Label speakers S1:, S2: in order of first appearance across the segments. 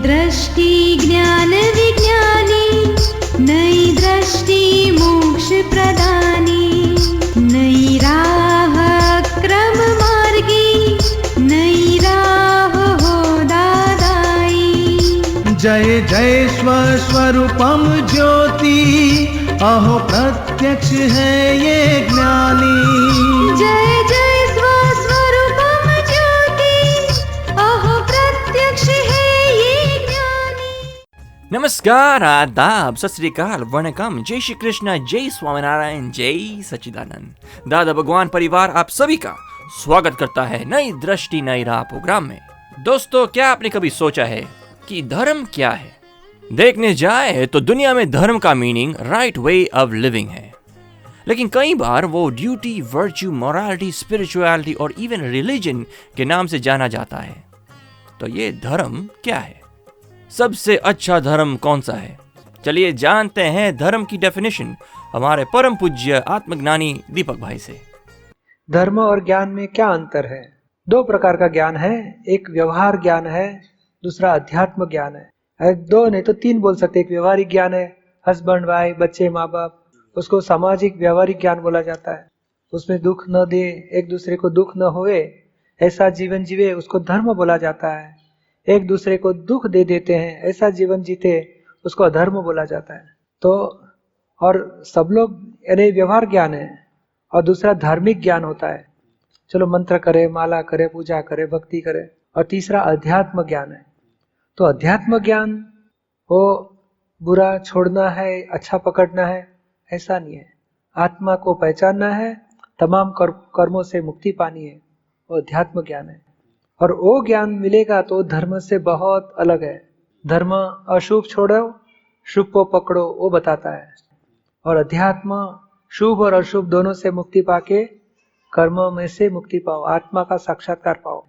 S1: दृष्टि ज्ञान विज्ञानी, नई दृष्टि मोक्ष प्रदानी, नई राह क्रम मार्गी, नई राह हो दादाई।
S2: जय जय स्वस्वरूपम ज्योति, अहो प्रत्यक्ष है ये ज्ञानी।
S1: जय जय स्वस्वरूपम ज्योति, अहो प्रत्यक्ष है ये ज्ञानी।
S3: नमस्कार, आदाब, सत श्री अकाल, वणकम, जय श्री कृष्ण, जय स्वामीनारायण, जय सच्चिदानंद। दादा भगवान परिवार आप सभी का स्वागत करता है नई दृष्टि नई राह प्रोग्राम में। दोस्तों, क्या आपने कभी सोचा है कि धर्म क्या है? देखने जाए तो दुनिया में धर्म का meaning right way of living है, लेकिन कई बार वो ड्यूटी, वर्च्यू, मोरालिटी, स्पिरिचुअलिटी और इवन रिलीजन के नाम से जाना जाता है। तो ये धर्म क्या है? सबसे अच्छा धर्म कौन सा है? चलिए जानते हैं धर्म की डेफिनेशन हमारे परम पूज्य आत्मज्ञानी दीपक भाई से।
S4: धर्म और ज्ञान में क्या अंतर है? दो प्रकार का ज्ञान है, एक व्यवहार ज्ञान है, दूसरा अध्यात्म ज्ञान है। दो नहीं तो तीन बोल सकते। एक व्यवहारिक ज्ञान है, हस्बैंड वाइफ, बच्चे, माँ बाप, उसको सामाजिक व्यवहारिक ज्ञान बोला जाता है। उसमें दुख न दे, एक दूसरे को दुख न होए, ऐसा जीवन जीवे, उसको धर्म बोला जाता है। एक दूसरे को दुख दे देते हैं, ऐसा जीवन जीते, उसको अधर्म बोला जाता है। तो और सब लोग, यानी व्यवहार ज्ञान है, और दूसरा धार्मिक ज्ञान होता है, चलो मंत्र करे, माला करे, पूजा करे, भक्ति करे। और तीसरा अध्यात्म ज्ञान है। तो अध्यात्म ज्ञान वो बुरा छोड़ना है, अच्छा पकड़ना है, ऐसा नहीं है। आत्मा को पहचानना है, तमाम कर्मों से मुक्ति पानी है, वो अध्यात्म ज्ञान है। और वो ज्ञान मिलेगा तो धर्म से बहुत अलग है। धर्म अशुभ छोड़ो, शुभ को पकड़ो, वो बताता है। और अध्यात्म शुभ और अशुभ दोनों से मुक्ति पाके कर्म में से मुक्ति पाओ, आत्मा का साक्षात्कार पाओ,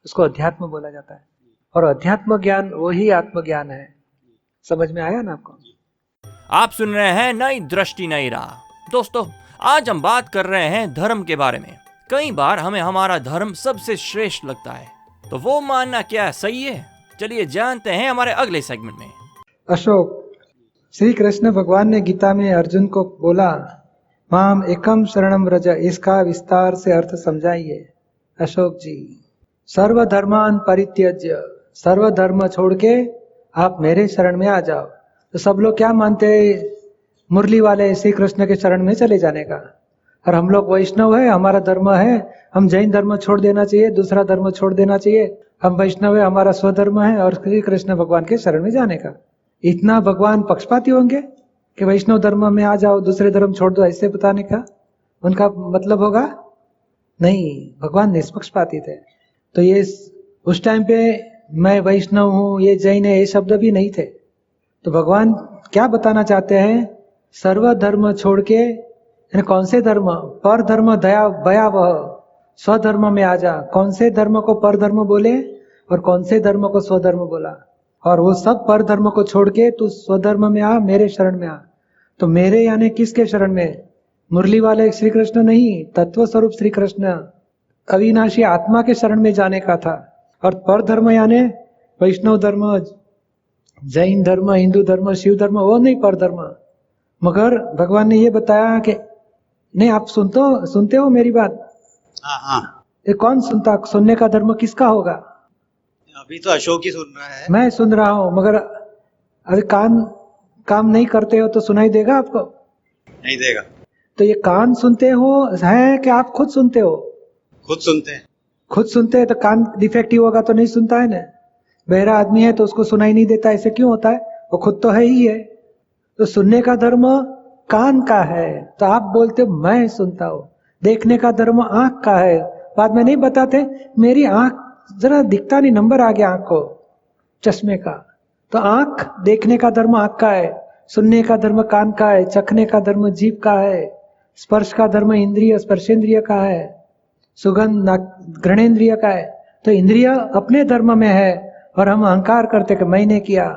S4: उसको अध्यात्म बोला जाता है। और अध्यात्म ज्ञान वही आत्मज्ञान है। समझ में आया ना आपको?
S3: आप सुन रहे हैं नई दृष्टि नई राह। दोस्तों, आज हम बात कर रहे हैं धर्म के बारे में। कई बार हमें हमारा धर्म सबसे श्रेष्ठ लगता है, तो वो मानना क्या सही है? चलिए जानते हैं हमारे अगले सेगमेंट में।
S4: अशोक, श्री कृष्ण भगवान ने गीता में अर्जुन को बोला, माम एकम शरणम व्रज, इसका विस्तार से अर्थ समझाइए। अशोक जी, सर्वधर्मान परित्यज्य, सर्वधर्म छोड़ के आप मेरे शरण में आ जाओ। तो सब लोग क्या मानते हैं? मुरली वाले श्री कृष्ण के शरण में चले जाने का। और हम लोग वैष्णव है, हमारा धर्म है, हम जैन धर्म छोड़ देना चाहिए, दूसरा धर्म छोड़ देना चाहिए। हम वैष्णव है, हमारा स्वधर्म है, और श्री कृष्ण भगवान के शरण में जाने का। इतना भगवान पक्षपाती होंगे कि वैष्णव धर्म में आ जाओ, दूसरे धर्म छोड़ दो, ऐसे बताने का उनका मतलब होगा? नहीं, भगवान निष्पक्षपाती थे। तो ये उस टाइम पे मैं वैष्णव हूँ, ये जैन है, ये शब्द भी नहीं थे। तो भगवान क्या बताना चाहते हैं? सर्वधर्म छोड़ के, कौन से धर्म? पर धर्म दया भयावह, स्वधर्म में आ जा। कौन से धर्म को पर धर्म बोले और कौन से धर्म को स्वधर्म बोला? और वो सब पर धर्म को छोड़ के तू स्वधर्म में आ, मेरे शरण में आ। तो मेरे यानी किसके शरण में? मुरली वाले श्री कृष्ण नहीं, तत्व स्वरूप श्री कृष्ण, अविनाशी आत्मा के शरण में जाने का था। और पर धर्म यानी वैष्णव धर्म, जैन धर्म, हिंदू धर्म, शिव धर्म, वो नहीं पर धर्म। मगर भगवान ने ये बताया कि नहीं, आप सुनते हो मेरी बात?
S5: हाँ।
S4: ये कौन सुनता? सुनने का धर्म किसका होगा?
S5: अभी तो अशोक ही सुन रहा है।
S4: मैं सुन रहा हूँ, मगर अभी कान काम नहीं करते हो तो सुनाई देगा आपको?
S5: नहीं देगा।
S4: तो ये कान सुनते हो है कि आप खुद सुनते हो?
S5: खुद सुनते हैं।
S4: खुद सुनते हैं तो कान डिफेक्टिव होगा तो नहीं सुनता है ना। बहरा आदमी है तो उसको सुनाई नहीं देता, ऐसे क्यों होता है? वो खुद तो है ही है। तो सुनने का धर्म कान का है, तो आप बोलते हो मैं सुनता हूँ। देखने का धर्म आंख का है, बाद में नहीं बताते मेरी आंख जरा दिखता नहीं, नंबर आ गया आंख को, चश्मे का। तो आंख देखने का धर्म आंख का है, सुनने का धर्म कान का है, चखने का धर्म जीभ का है, स्पर्श का धर्म इंद्रिय स्पर्शेंद्रिय का है, सुगंध घ्राणेन्द्रिय का है। तो इंद्रिय अपने धर्म में है और हम अहंकार करते कि मैंने किया।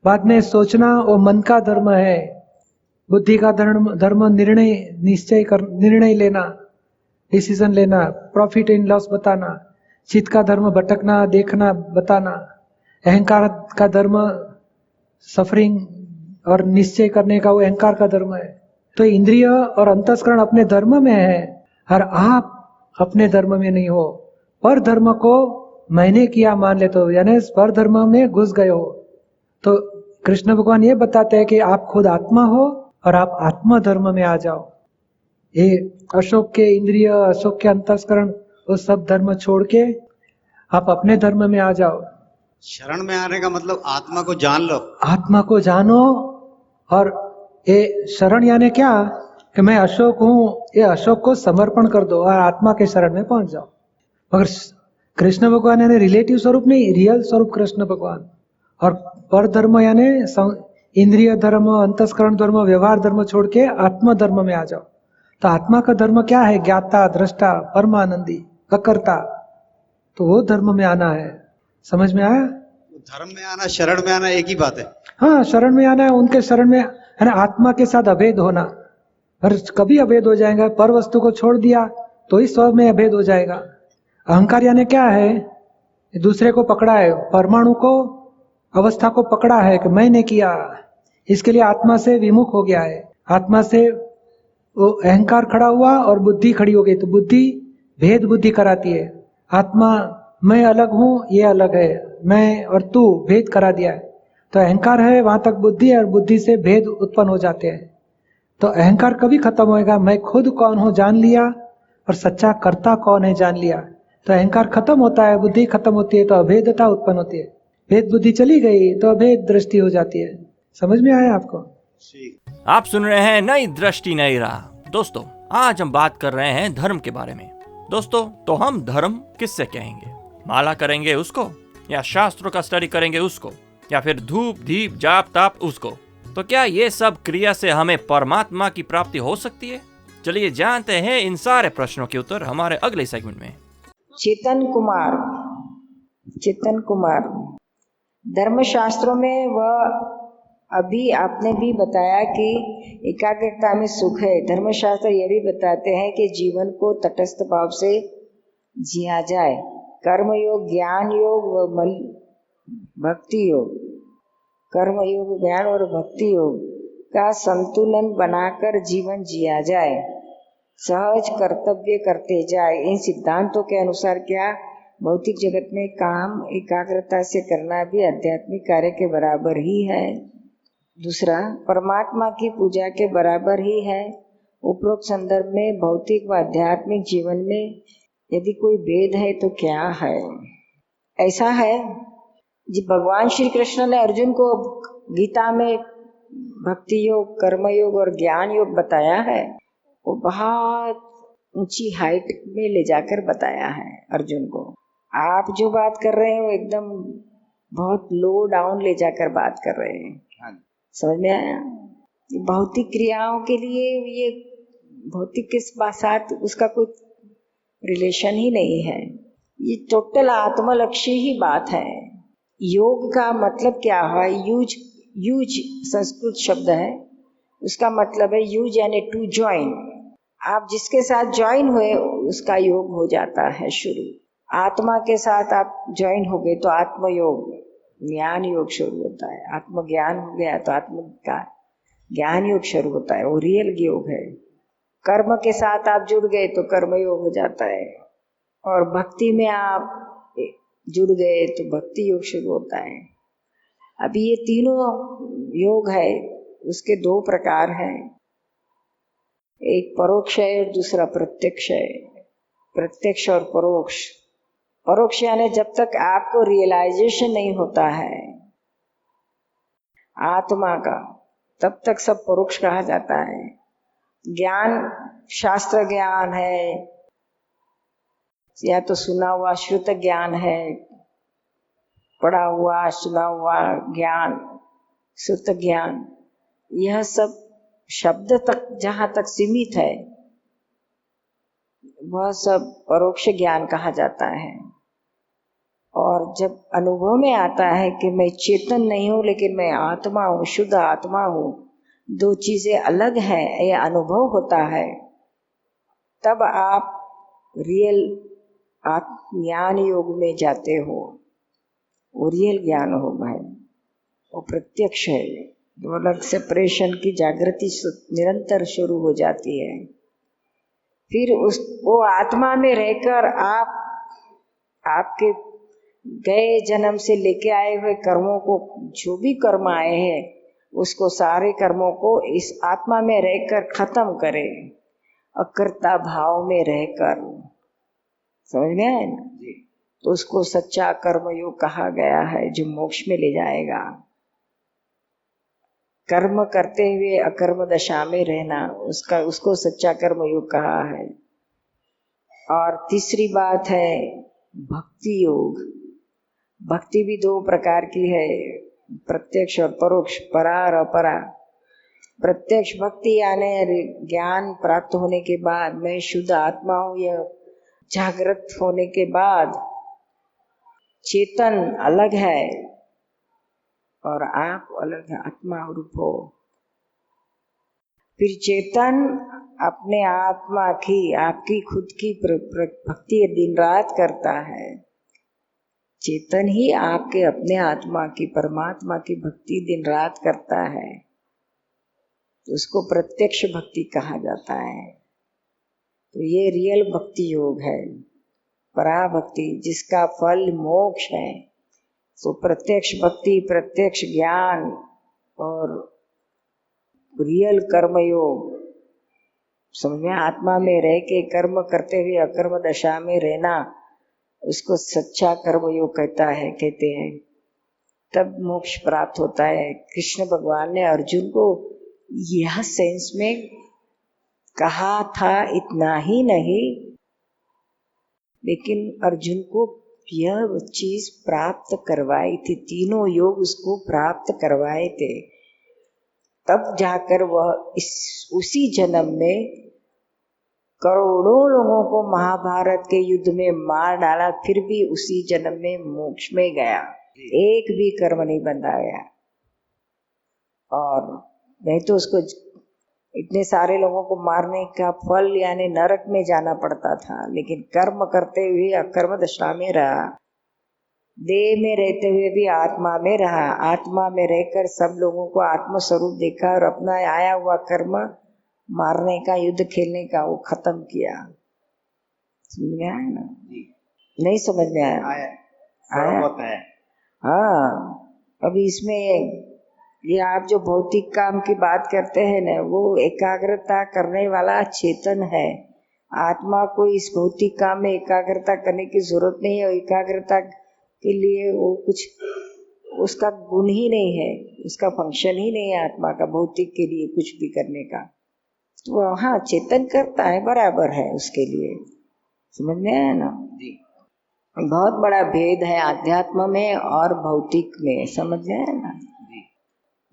S4: बाद में सोचना वो मन का धर्म है। बुद्धि का धर्म निर्णय लेना, डिसीजन लेना, प्रॉफिट इन लॉस बताना। चित्त का धर्म भटकना, देखना, बताना। अहंकार का धर्म सफरिंग और निश्चय करने का वो अहंकार का धर्म है। तो इंद्रिय और अंतस्करण अपने धर्म में है और आप अपने धर्म में नहीं हो। पर धर्म को मैंने किया मान लेते हो, यानी पर धर्म में घुस गए हो। तो कृष्ण भगवान ये बताते हैं कि आप खुद आत्मा हो और आप आत्मा धर्म में आ जाओ। ये अशोक के इंद्रिय, अशोक के अंतस्करण, वो सब धर्म छोड़ के आप अपने धर्म में आ जाओ।
S5: शरण में आने का मतलब आत्मा को जान लो।
S4: आत्मा को जानो। और ये शरण यानी क्या कि मैं अशोक हूं, ये अशोक को समर्पण कर दो और आत्मा के शरण में पहुंच जाओ। मगर कृष्ण भगवान यानी रिलेटिव स्वरूप नहीं, रियल स्वरूप कृष्ण भगवान। और पर धर्म यानी इंद्रिय धर्म, अंतस्करण धर्म, व्यवहार धर्म छोड़ के आत्मा धर्म में आ जाओ। तो आत्मा का धर्म क्या है? ज्ञाता, दृष्टा, परमानंदी, अकर्ता। तो वो धर्म में आना है। समझ में आया?
S5: धर्म में आना, शरण में आना एक ही बात है।
S4: हाँ, शरण में आना है, उनके शरण में है ना, आत्मा के साथ अभेद होना। और कभी अभेद हो जाएगा, पर वस्तु को छोड़ दिया तो ही स्व में अभेद हो जाएगा। अहंकार यानी क्या है? दूसरे को पकड़ा है, परमाणु को, अवस्था को पकड़ा है कि मैंने किया, इसके लिए आत्मा से विमुख हो गया है। आत्मा से वो अहंकार खड़ा हुआ और बुद्धि खड़ी हो गई। तो बुद्धि भेद बुद्धि कराती है। आत्मा मैं अलग हूं, ये अलग है, मैं और तू, भेद करा दिया है। तो अहंकार है, वहां तक बुद्धि है और बुद्धि से भेद उत्पन्न हो जाते हैं। तो अहंकार कभी खत्म होएगा? मैं खुद कौन हूं जान लिया और सच्चा कर्ता कौन है जान लिया। तो अहंकार खत्म होता है, बुद्धि खत्म होती है, तो अभेदता उत्पन्न होती है। भेद बुद्धि चली गई तो अभेद दृष्टि हो जाती है। समझ में आया आपको?
S3: आप सुन रहे हैं नई दृष्टि नई राह। दोस्तों, आज हम बात कर रहे हैं धर्म के बारे में। दोस्तों, तो हम धर्म किससे कहेंगे? माला करेंगे उसको, या शास्त्रों का स्टडी करेंगे उसको, या फिर धूप दीप जाप ताप उसको? तो क्या ये सब क्रिया से हमें परमात्मा की प्राप्ति हो सकती है? चलिए जानते हैं इन सारे प्रश्नों के उत्तर हमारे अगले सेगमेंट में।
S6: चेतन कुमार धर्मशास्त्रों में वह अभी आपने भी बताया कि एकाग्रता में सुख है। धर्मशास्त्र ये भी बताते हैं कि जीवन को तटस्थ भाव से जिया जाए। कर्म योग, ज्ञान योग व भक्ति योग, कर्म योग, ज्ञान और भक्ति योग का संतुलन बनाकर जीवन जिया जाए। सहज कर्तव्य करते जाए। इन सिद्धांतों के अनुसार क्या भौतिक जगत में काम एकाग्रता से करना भी आध्यात्मिक कार्य के बराबर ही है? दूसरा, परमात्मा की पूजा के बराबर ही है। उपरोक्त संदर्भ में भौतिक व आध्यात्मिक जीवन में यदि कोई भेद है तो क्या है? ऐसा है जी, भगवान श्री कृष्ण ने अर्जुन को गीता में भक्ति योग, कर्म योग और ज्ञान योग बताया है। वो बहुत ऊंची हाइट में ले जाकर बताया है अर्जुन को। आप जो बात कर रहे हैं वो एकदम बहुत लो डाउन ले जाकर बात कर रहे हैं। समझ में आया? भौतिक क्रियाओं के लिए ये भौतिक के साथ उसका कोई रिलेशन ही नहीं है। ये टोटल आत्मलक्ष्य ही बात है। योग का मतलब क्या है? यूज संस्कृत शब्द है, उसका मतलब है यूज यानी टू ज्वाइन। आप जिसके साथ ज्वाइन हुए उसका योग हो जाता है शुरू। आत्मा के साथ आप ज्वाइन हो गए तो आत्मयोग, ज्ञान योग शुरू होता है। आत्मज्ञान हो गया तो आत्म का ज्ञान योग शुरू होता है, वो रियल योग है। कर्म के साथ आप जुड़ गए तो कर्म योग हो जाता है, और भक्ति में आप जुड़ गए तो भक्ति योग शुरू होता है। अभी ये तीनों योग है, उसके दो प्रकार हैं, एक परोक्ष है और दूसरा प्रत्यक्ष है। प्रत्यक्ष और परोक्ष। परोक्ष यानी जब तक आपको रियलाइजेशन नहीं होता है आत्मा का, तब तक सब परोक्ष कहा जाता है। ज्ञान शास्त्र ज्ञान है, या तो सुना हुआ श्रुत ज्ञान है, पढ़ा हुआ सुना हुआ ज्ञान, श्रुत ज्ञान, यह सब शब्द तक जहाँ तक सीमित है वह सब परोक्ष ज्ञान कहा जाता है। और जब अनुभव में आता है कि मैं चेतन नहीं हूँ लेकिन मैं आत्मा हूँ, शुद्ध आत्मा हूँ, दो चीजें अलग हैं, यह अनुभव होता है, तब आप रियल ज्ञान योग में जाते हो। वो रियल ज्ञान होगा है, वो प्रत्यक्ष है। दो अलग सेपरेशन की जागृति निरंतर शुरू हो जाती है। फिर वो आत्मा में रहकर आपके गए जन्म से लेके आए हुए कर्मों को, जो भी कर्म आए हैं उसको, सारे कर्मों को इस आत्मा में रहकर खत्म करे, अकर्ता भाव में रहकर। समझ में आए ना? तो उसको सच्चा कर्मयोग कहा गया है, जो मोक्ष में ले जाएगा। कर्म करते हुए अकर्म दशा में रहना, उसको सच्चा कर्मयोग कहा है। और तीसरी बात है भक्ति योग। भक्ति भी दो प्रकार की है, प्रत्यक्ष और परोक्ष, परा और अपरा। प्रत्यक्ष भक्ति यानी ज्ञान प्राप्त होने के बाद मैं शुद्ध आत्मा हूँ, यह जागृत होने के बाद चेतन अलग है और आप अलग है, आत्मा रूप हो। फिर चेतन अपने आत्मा की, आपकी खुद की भक्ति दिन रात करता है। चेतन ही आपके अपने आत्मा की, परमात्मा की भक्ति दिन रात करता है, तो उसको प्रत्यक्ष भक्ति कहा जाता है। तो ये रियल भक्ति योग है, पराभक्ति, जिसका फल मोक्ष है। तो प्रत्यक्ष भक्ति, प्रत्यक्ष ज्ञान और रियल कर्मयोग, समझ में, आत्मा में रह के कर्म करते हुए अकर्म दशा में रहना, उसको सच्चा कर्मयोग कहते हैं। तब मोक्ष प्राप्त होता है। कृष्ण भगवान ने अर्जुन को यह सेंस में कहा था, इतना ही नहीं, लेकिन अर्जुन को यह चीज प्राप्त करवाई थी, तीनों योग उसको प्राप्त करवाए थे। तब जाकर वह उसी जन्म में करोड़ों लोगों को महाभारत के युद्ध में मार डाला, फिर भी उसी जन्म में मोक्ष में गया, एक भी कर्म नहीं बंधाया। और नहीं तो उसको इतने सारे लोगों को मारने का फल यानी नरक में जाना पड़ता था, लेकिन कर्म करते हुए अकर्म दशा में रहा, देह में रहते हुए भी आत्मा में रहा, आत्मा में रहकर सब लोगों को आत्म स्वरूप देखा और अपना आया हुआ कर्म मारने का, युद्ध खेलने का, वो खत्म किया। समझ में आया ना? नहीं समझ में आया? आया? हाँ। अभी इसमें ये आप जो भौतिक काम की बात करते हैं ना, वो एकाग्रता करने वाला चेतन है। आत्मा को इस भौतिक काम में एकाग्रता करने की जरूरत नहीं है। एकाग्रता के लिए वो कुछ, उसका गुण ही नहीं है, उसका फंक्शन ही नहीं है आत्मा का भौतिक के लिए कुछ भी करने का। तो हाँ, चेतन करता है, बराबर है उसके लिए। समझ में आया ना? बहुत बड़ा भेद है आध्यात्म में और भौतिक में। समझ में आया ना?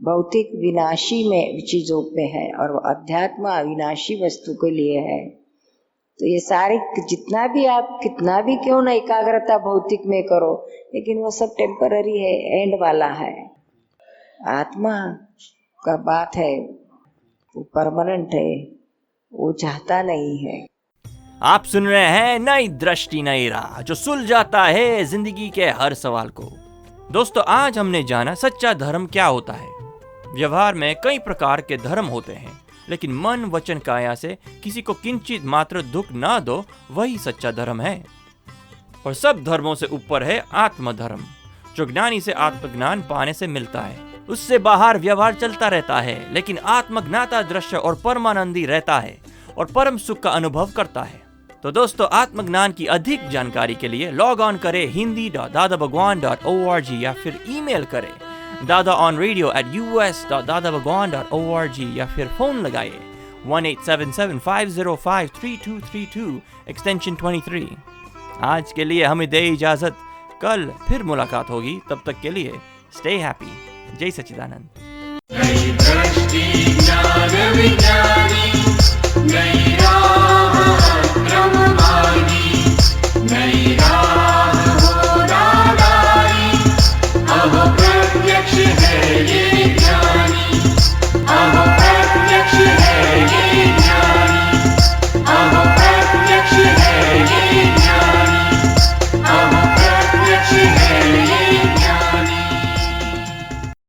S6: भौतिक विनाशी में चीजों में है और अध्यात्म अविनाशी वस्तु के लिए है। तो ये सारे जितना भी आप कितना भी क्यों ना एकाग्रता भौतिक में करो, लेकिन वो सब टेम्पररी है, एंड वाला है। आत्मा का बात है, वो परमानेंट है, वो चाहता नहीं है।
S3: आप सुन रहे हैं नई दृष्टि नई राह, जो सुलझाता है जिंदगी के हर सवाल को। दोस्तों, आज हमने जाना सच्चा धर्म क्या होता है। व्यवहार में कई प्रकार के धर्म होते हैं, लेकिन मन वचन काया से किसी को किंचित मात्र दुख ना दो, वही सच्चा धर्म है। और सब धर्मों से ऊपर है आत्म धर्म, जो ज्ञानी से आत्मज्ञान पाने से मिलता है। उससे बाहर व्यवहार चलता रहता है, लेकिन आत्मज्ञाता दृश्य और परमानंदी रहता है और परम सुख का अनुभव करता है। तो दोस्तों, आत्मज्ञान की अधिक जानकारी के लिए लॉग ऑन करें hindi.dadabhagwan.org या फिर ईमेल करें dadaonradio@us.dadabhagwan.org या फिर फोन लगाइए 1877-505-3232 एक्सटेंशन 23। आज के लिए हमें दे इजाजत, कल फिर मुलाकात होगी। तब तक के लिए स्टे हैप्पी। जय सच्चिदानंद।